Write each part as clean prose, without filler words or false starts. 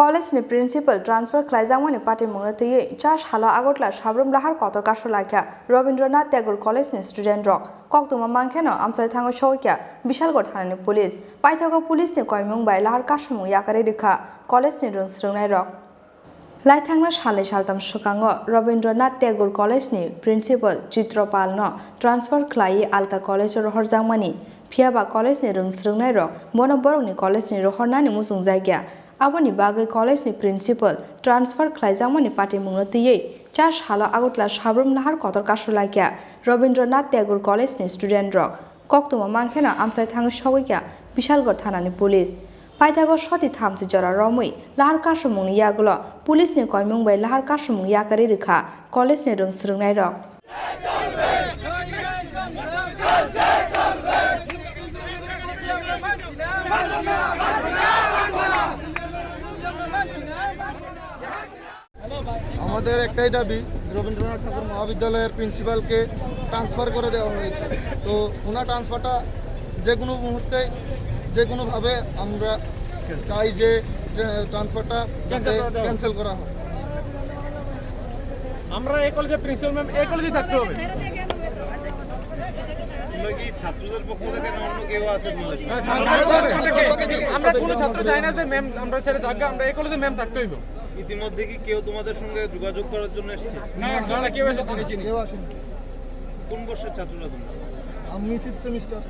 College ni principal transfer Khlaijakmani Patimungno twiwi charge hala Agartala Sabroom Lahar Kasulaikha Rabindranath Tagore College ni student rok koktuma mangkheno amsai thango shoikya Bishalgarh thanani police paithago police ni koimung bai Lahar kasumung yakare rikha college ni rungsrungnai rok Laithangna sale saltam sukango Rabindranath Tagore College ni principal Tripura no transfer Khlai Alka College Khlaijakmani phiaba college ni rungsrungnai rok bono borok ni college ni rohornani musung jaigya Aboni bagai college ni principal transfer Khlaijakmani Patimungno twiwi charge hala Agartala Sabroom Lahar Kasulaikha Rabindranath Tagore College ni student rok koktuma mangkheno amsai thango shoikya Bishalgarh thanani police paithago shoti thamsi jora romui Lahar kasumungni yagulo police ni koimung bai Lahar kasumung yakari rikha college ni rungsrungnai rok আমাদের একটাই দাবি রবীন্দ্রনাথ ঠাকুর মহাবিদ্যালয়ের প্রিন্সিপালকে transfer করে দেওয়া হয়েছে তো ওনার ট্রান্সফারটা যে কোনো মুহূর্তে যে কোনোভাবে আমরা চাই যে ট্রান্সফারটা ক্যান্সেল করা হয় আমরা এই কলেজে প্রিন্সিপাল ম্যাম এই কলেজে থাকতে হবে কি ছাত্রদের পক্ষ থেকে না অন্য কেউ আছে আমরা কোনো ছাত্র চাই না যে ম্যাম আমরা ছেড়ে থাকবে আমরা এই কলেজে ম্যাম থাকতে হইব ইতিমধ্যে কি কেউ তোমাদের সঙ্গে যোগাযোগ করার জন্য এসেছে না কেউ এসে কেউ আসেনি কোন বর্ষের ছাত্ররা তোমরা আমি 5th সেমিস্টার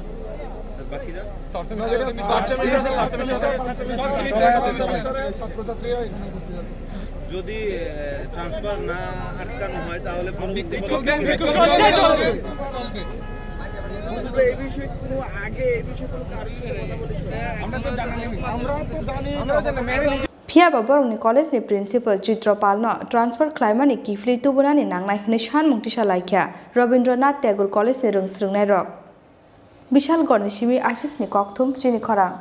বাকিরা ছাত্রছাত্রীরা এখানে উপস্থিত আছে যদি ট্রান্সফার না আটকানো হয় তাহলে এই বিষয়ে কোনো আগে এই বিষয়ে কোনো কারোর সাথে কথা বলেছো আমরা তো জানি phiaba borokni college ni principal Tripura no transfer Khlaimani kifli tubunani nangnai hne sanmungti salaikha Rabindranath Tagore College ni rungsrungnai rok Bishalgarh ni simi Asis ni kokthum Chini Khorang